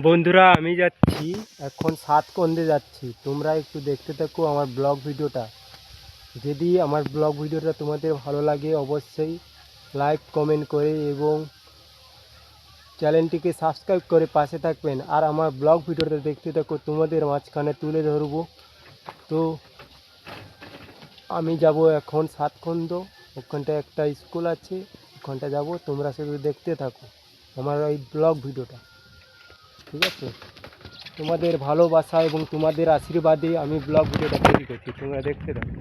বন্ধুরা আমি যাচ্ছি এখন সাতকন্দে যাচ্ছি। তোমরা একটু দেখতে থাকো আমার ব্লগ ভিডিওটা। যদি আমার ব্লগ ভিডিওটা তোমাদের ভালো লাগে অবশ্যই লাইক কমেন্ট করে এবং চ্যানেলটিকে সাবস্ক্রাইব করে পাশে থাকবেন। আর আমার ব্লগ ভিডিওটা দেখতে থাকো, তোমাদের মাঝখানে তুলে ধরবো। তো আমি যাব এখন সাতকন্দ, ওখানটা একটা স্কুল আছে, ওখানটা যাব। তোমরা শুধু দেখতে থাকো আমার এই ব্লগ ভিডিওটা, ঠিক আছে? তোমাদের ভালোবাসা এবং তোমাদের আশীর্বাদে আমি ব্লগ ভিডিওটা তৈরি করছি, তোমরা দেখতে থাকো।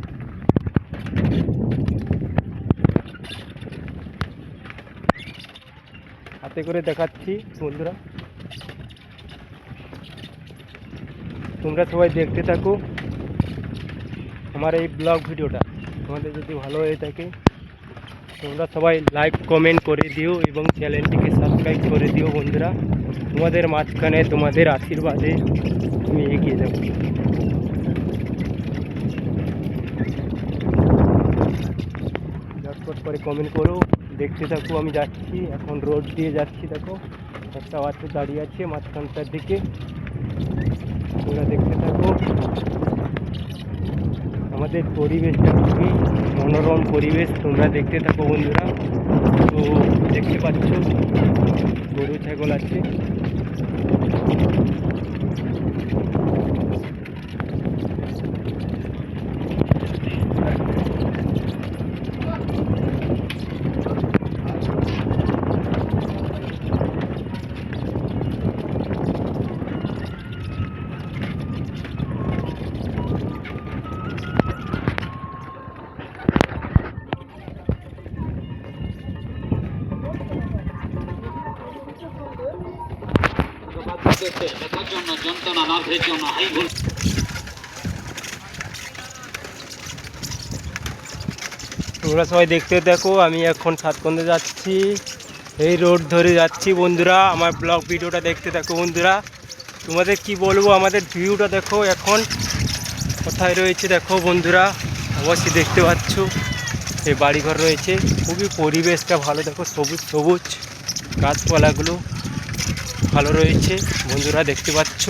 হাতে করে দেখাচ্ছি বন্ধুরা, তোমরা সবাই দেখতে থাকো আমার এই ব্লগ ভিডিওটা। তোমাদের যদি ভালো হয়ে থাকে তোমরা সবাই লাইক কমেন্ট করে দিও এবং চ্যানেলটিকে সাবস্ক্রাইব করে দিও বন্ধুরা। তোমাদের মাঝখানে তোমাদের আশীর্বাদে আমি এগিয়ে যাব। ঝটপট করে কমেন্ট করো, দেখতে থাকো। আমি যাচ্ছি এখন, রোড দিয়ে যাচ্ছি। দেখো একটা অটো দাঁড়িয়ে আছে মাঝখানটার দিকে, তোমরা দেখতে থাকো। আমাদের পরিবেশটা খুবই মনোরম পরিবেশ, তোমরা দেখতে থাকো বন্ধুরা। তো দেখতে পাচ্ছ গরু ছাগল আছে। তোমরা সবাই দেখতে দেখো, আমি এখন সাতকন্দে যাচ্ছি, এই রোড ধরে যাচ্ছি বন্ধুরা। আমার ব্লগ ভিডিওটা দেখতে থাকো বন্ধুরা। তোমাদের কি বলবো, আমাদের ভিউটা দেখো এখন কোথায় রয়েছে দেখো বন্ধুরা, অবশ্যই দেখতে পাচ্ছ এই বাড়িঘর রয়েছে। খুবই পরিবেশটা ভালো, দেখো সবুজ সবুজ গাছপালাগুলো ভালো রয়েছে বন্ধুরা, দেখতে পাচ্ছ।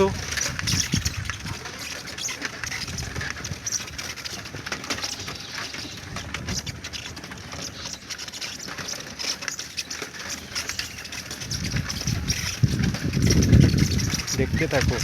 দেখতে থাকো।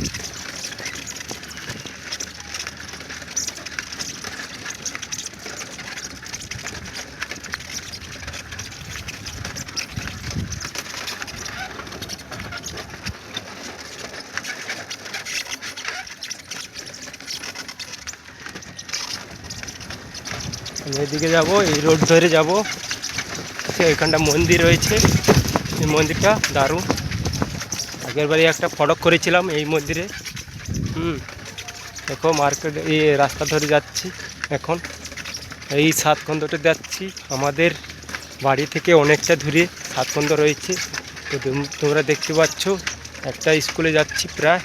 আমি এদিকে যাবো, এই রোড ধরে যাব। এখানটা মন্দির রয়েছে, এই মন্দিরটা দারুণ। আগের বারে একটা ফটক করেছিলাম এই মন্দিরে। দেখো মার্কেট, এই রাস্তা ধরে যাচ্ছি এখন, এই সাতকন্দটা যাচ্ছি। আমাদের বাড়ি থেকে অনেকটা দূরে সাতকন্দ রয়েছে। তো তোমরা দেখতে পাচ্ছ একটা স্কুলে যাচ্ছি প্রায়।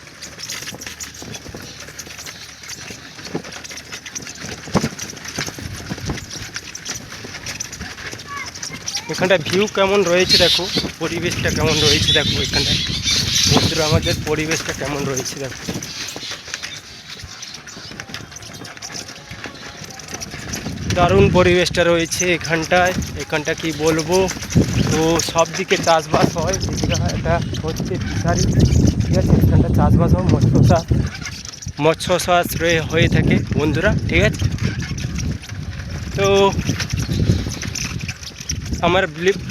এখানটা ভিউ কেমন রয়েছে দেখো, পরিবেশটা কেমন রয়েছে দেখো। এখানটায় বন্ধুরা আমাদের পরিবেশটা কেমন রয়েছে দেখো। দারুণ পরিবেশটা রয়েছে এখানটায়। এখানটা কি বলবো, তো সব দিকে চাষবাস হয়। এটা হচ্ছে ফিশারি, ঠিক আছে? এখানটা চাষবাস হয়, মৎস্য চাষ হয়ে থাকে বন্ধুরা, ঠিক আছে? তো আমার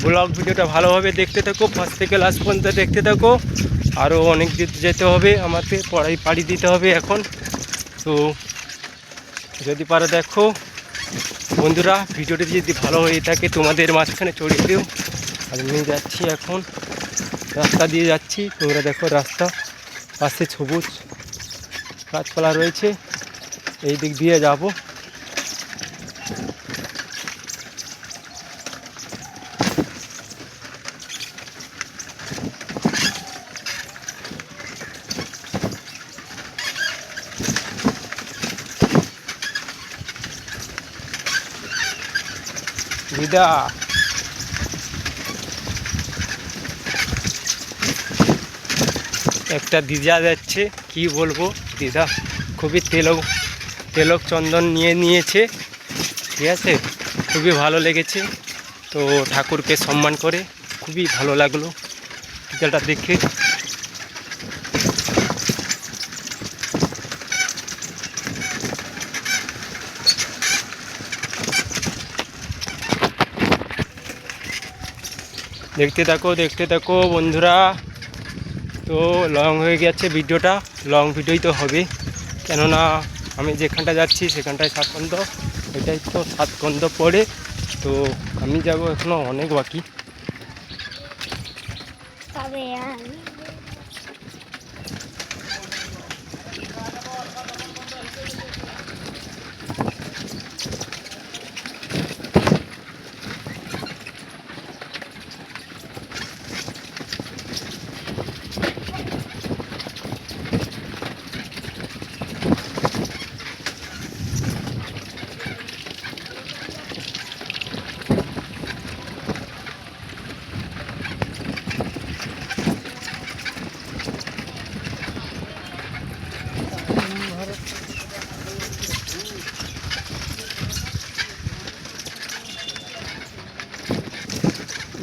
ব্লগ ভিডিওটা ভালোভাবে দেখতে থাকো, ফার্স্ট থেকে লাস্ট পর্যন্ত দেখতে থাকো। আরও অনেক দিন যেতে হবে, আমাকে পাড়ি দিতে হবে এখন। তো যদি পারো দেখো বন্ধুরা, ভিডিওটি যদি ভালো হয়ে থাকে তোমাদের মাঝখানে ছড়িয়ে দিও। আমি যাচ্ছি এখন, রাস্তা দিয়ে যাচ্ছি। তোমরা দেখো রাস্তা পাশে সবুজ গাছপালা রয়েছে, এই দিক দিয়ে যাব। বিদা একটা দিদা যাচ্ছে, কি বলবো, দিদা খুবই তেলক চন্দন নিয়েছে, ঠিক আছে, খুবই ভালো লেগেছে। তো ঠাকুরকে সম্মান করে খুবই ভালো লাগলো দিদাটা দেখে। দেখতে থাকো বন্ধুরা। তো লং হয়ে গেছে ভিডিওটা, লং ভিডিওই তো হবে, কেননা আমি যেখানটা যাচ্ছি সেখানটায় সাতকন্দ, এটাই তো সাতকন্দ পড়ে। তো আমি যাব, এখনও অনেক বাকি।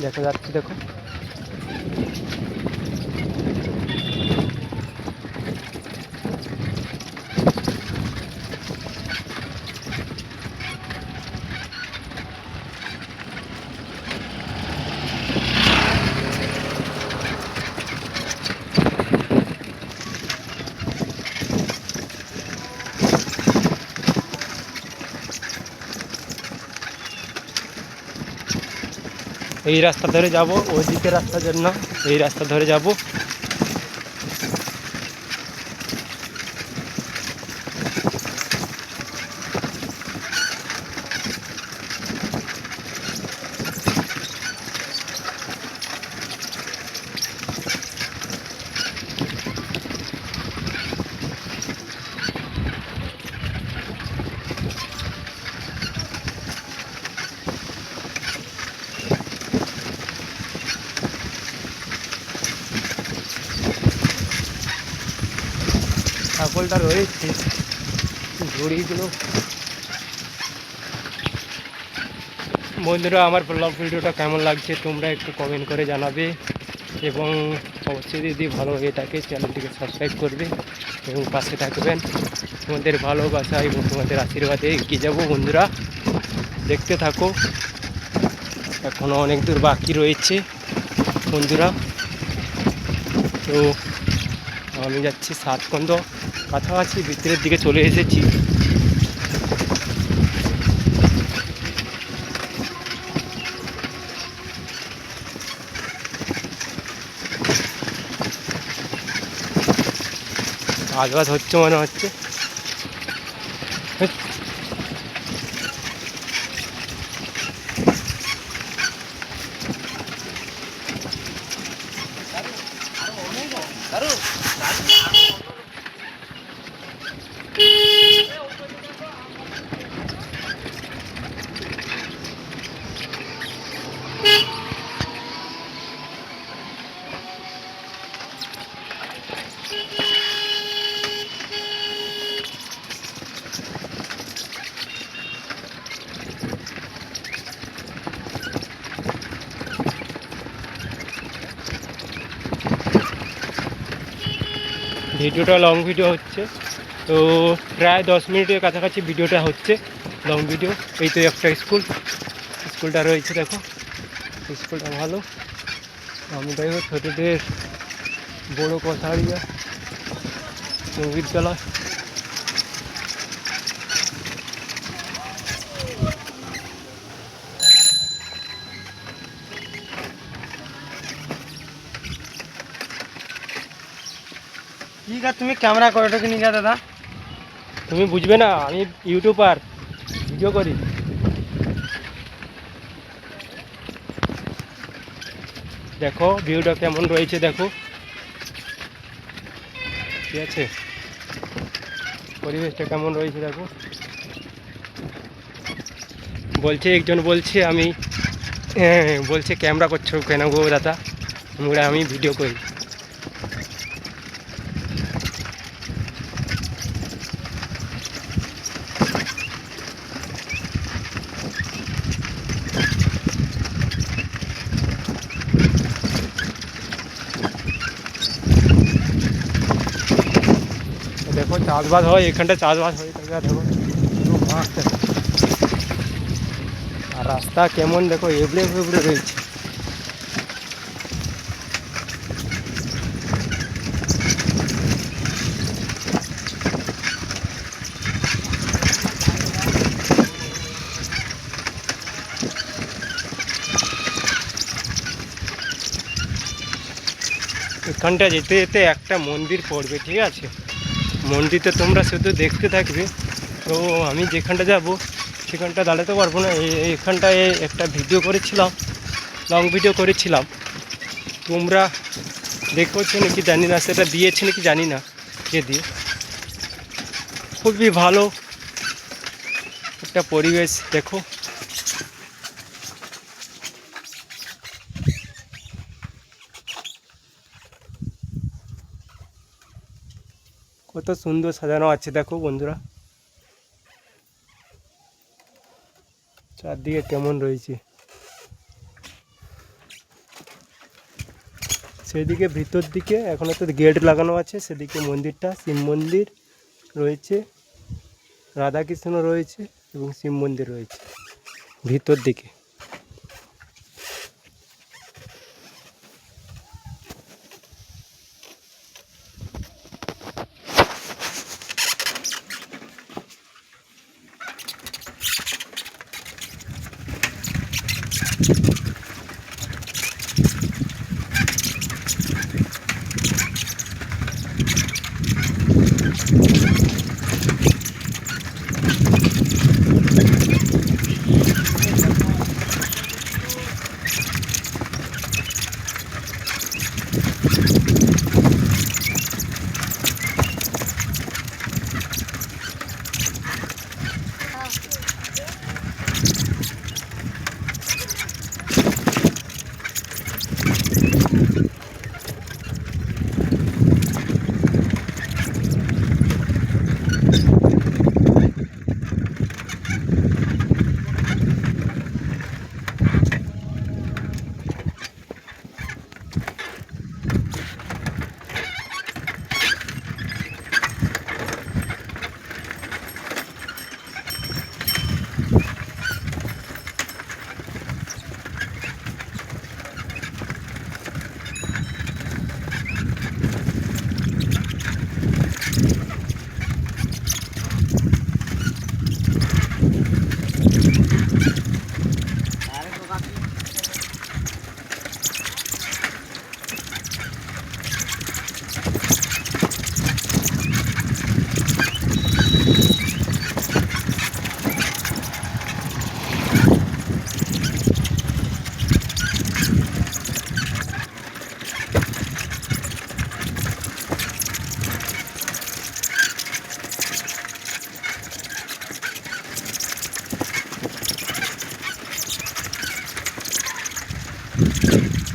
দেখো যাচ্ছি, দেখো এই রাস্তা ধরে যাব, ওই দিকের রাস্তার জন্য এই রাস্তা ধরে যাব। ছাগলটা রয়েছে, ঝুড়িগুলো। বন্ধুরা, আমার ব্লগ ভিডিওটা কেমন লাগছে তোমরা একটু কমেন্ট করে জানাবে, এবং অবশ্যই যদি ভালো হয়ে থাকে চ্যানেলটিকে সাবস্ক্রাইব করবে এবং পাশে থাকবেন। তোমাদের ভালোবাসা এবং তোমাদের আশীর্বাদে এগিয়ে যাবো বন্ধুরা, দেখতে থাকো। এখনও অনেক দূর বাকি রয়েছে বন্ধুরা। তো আমি যাচ্ছি সাতকন্দ, কাছাকাছি ভিতরের দিকে চলে এসেছি। আজবাজ হচ্ছে মনে হচ্ছে। ভিডিওটা লং ভিডিও হচ্ছে, তো প্রায় 10 মিনিটের কাছাকাছি ভিডিওটা হচ্ছে, লং ভিডিও। এই তো একটা স্কুলটা রয়েছে, দেখো স্কুলটা ভালো। আমি দেখো ছোটোদের বড় কথাড়িয়া বিদ্যালয়। ঠিক আছে, তুমি ক্যামেরা করে ওটাকে নিয়ে যা দাদা। তুমি বুঝবে না, আমি ইউটিউবার, ভিডিও করি। দেখো ভিউটা কেমন রয়েছে, দেখো ঠিক আছে, পরিবেশটা কেমন রয়েছে দেখো। বলছে একজন, বলছে আমি বলছে ক্যামেরা করছো কেন গো দাদা, আমি ভিডিও করি। দেখো চাষবাস হয়, এখানটা চাষবাস হয়ে থাকে। আর দেখো পুরো মাঠ দেখো। আর রাস্তা কেমন দেখো, এবড়ে ফেবড়ে রয়েছে। এখানটা যেতে যেতে একটা মন্দির পড়বে, ঠিক আছে? মন্দিরটা তোমরা শুধু দেখতে থাকবে। তো আমি যেখানটা যাব সেখানটা দাঁড়াতে পারবো না। এখানটায় একটা ভিডিও করেছিলাম, লং ভিডিও করেছিলাম, তোমরা দেখেছো নাকি জানি না, সেটা দিয়েছে নাকি জানি না কে দিয়ে। খুবই ভালো একটা পরিবেশ দেখো। কত সুন্দর সাজানো আছে দেখো বন্ধুরা, চারদিকে কেমন রয়েছে। সেদিকে ভিতর দিকে এখনো তো গেট লাগানো আছে, সেদিকে মন্দিরটা শিব মন্দির রয়েছে, রাধাকৃষ্ণ রয়েছে এবং শিব মন্দির রয়েছে ভিতর দিকে।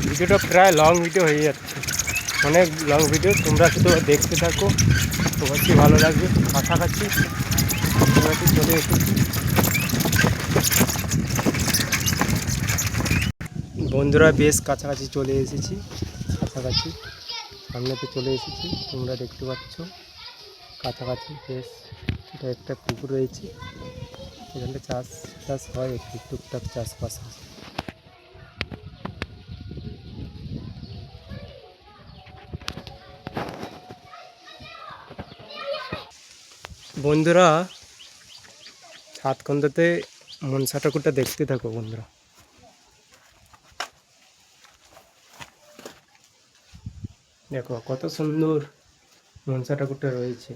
ভিডিওটা প্রায় লং ভিডিও হয়ে যাচ্ছে, অনেক লং ভিডিও। তোমরা শুধু দেখতে থাকো, অবশ্যই ভালো লাগবে। কাছাকাছি চলে এসেছি বন্ধুরা, বেশ কাছাকাছি চলে এসেছি। কাছাকাছি সামনেতে চলে এসেছি, তোমরা দেখতে পাচ্ছ কাছাকাছি বেশ। এটা একটা পুকুর রয়েছে, এখানটা চাষ হয়, একটু টুকটাক চাষবাস হয়। বন্ধুরা সাতকন্দাতে মনসা ঠাকুরটা দেখতে থাকো বন্ধুরা। দেখো কত সুন্দর মনসা ঠাকুরটা রয়েছে।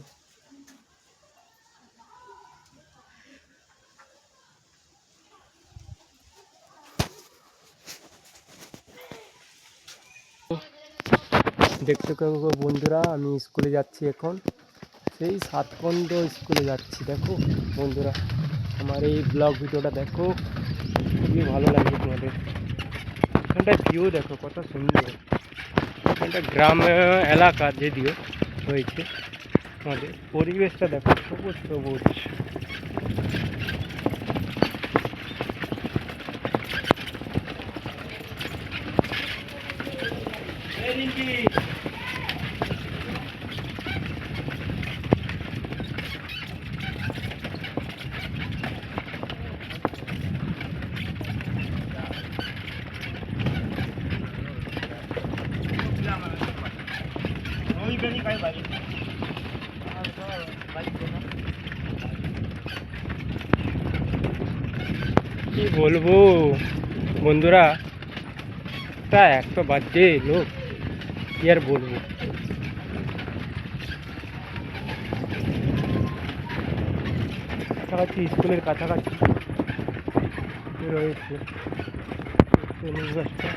দেখতে থাকো বন্ধুরা, আমি স্কুলে যাচ্ছি এখন, সেই সাতকন্দ স্কুলে যাচ্ছি। দেখো বন্ধুরা আমার এই ব্লগ ভিডিওটা দেখো, খুবই ভালো লাগবে তোমাদের। এখানটায় ভিউ দেখো কত সুন্দর, এখানটা গ্রাম এলাকা যদিও হয়েছে, আমাদের পরিবেশটা দেখো সবুজ সবুজ। কি বলবো বন্ধুরা, তা একটা বাজে লোক, কি আর বলবো। কাছাকাছি, স্কুলের কাছাকাছি রয়েছে পরিবেশটা।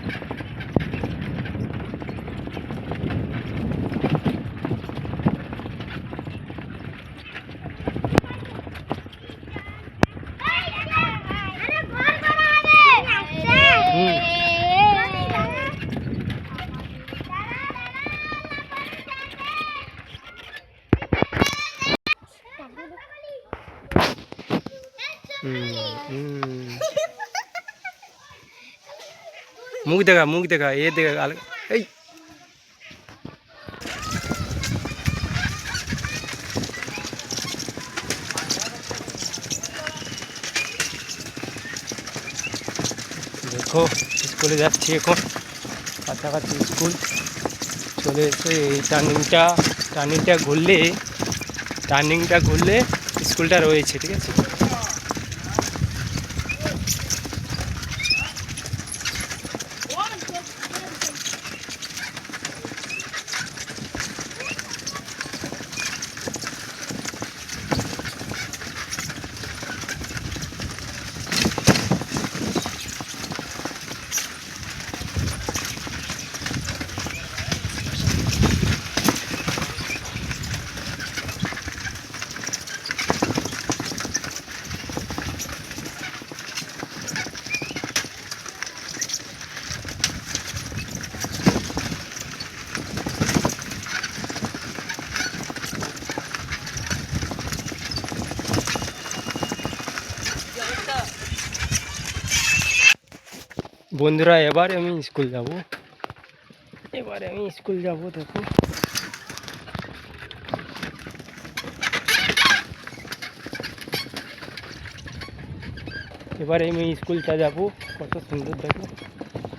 মুখ দেখা, মুখ দেখা, এ দেখা, এই দেখো স্কুলে যাচ্ছি এখন, কাছাকাছি স্কুল চলে এসে এই টার্নিংটা ঘুরলে স্কুলটা রয়েছে, ঠিক আছে। বন্ধুরা এবারে আমি স্কুল যাব, দেখো। এবারে আমি স্কুলটা যাব, কত সুন্দর দেখো,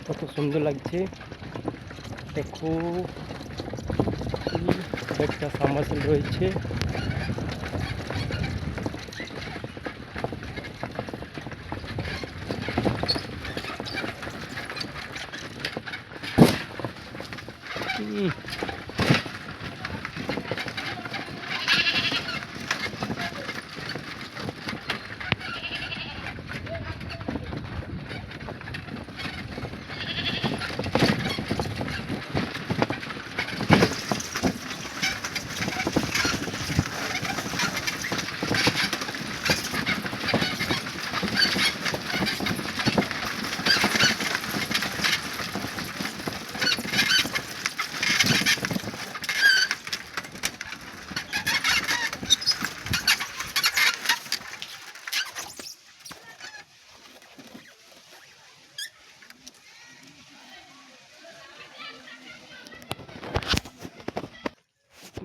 কত সুন্দর লাগছে দেখো। একটা সাবমার্সিবল রয়েছে,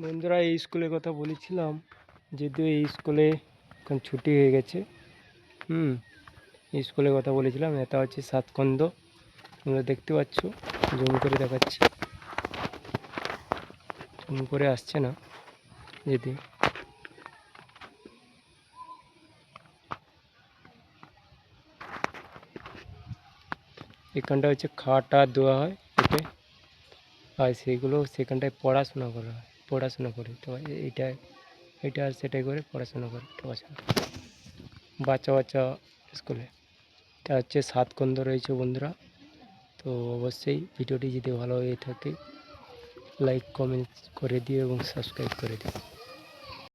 বন্ধুরা এই স্কুলের কথা বলেছিলাম, যদিও এই স্কুলে এখন ছুটি হয়ে গেছে। এই স্কুলের কথা বলেছিলাম, এটা হচ্ছে সাতকন্দ, তোমরা দেখতে পাচ্ছ, জুম করে দেখাচ্ছি, জুম করে আসছে না যদি। এখানটা হচ্ছে খাওয়াটা দেওয়া হয় এতে, আর সেগুলো সেখানটায় পড়াশোনা করা হয়, পড়াশোনা করে তো এটা আর সেটাই করে পড়াশোনা করে বাচ্চা স্কুলে। এটা হচ্ছে সাতকন্দ রয়েছে বন্ধুরা। তো অবশ্যই ভিডিওটি যদি ভালো হয়ে থাকে লাইক কমেন্ট করে দিও এবং সাবস্ক্রাইব করে দিও।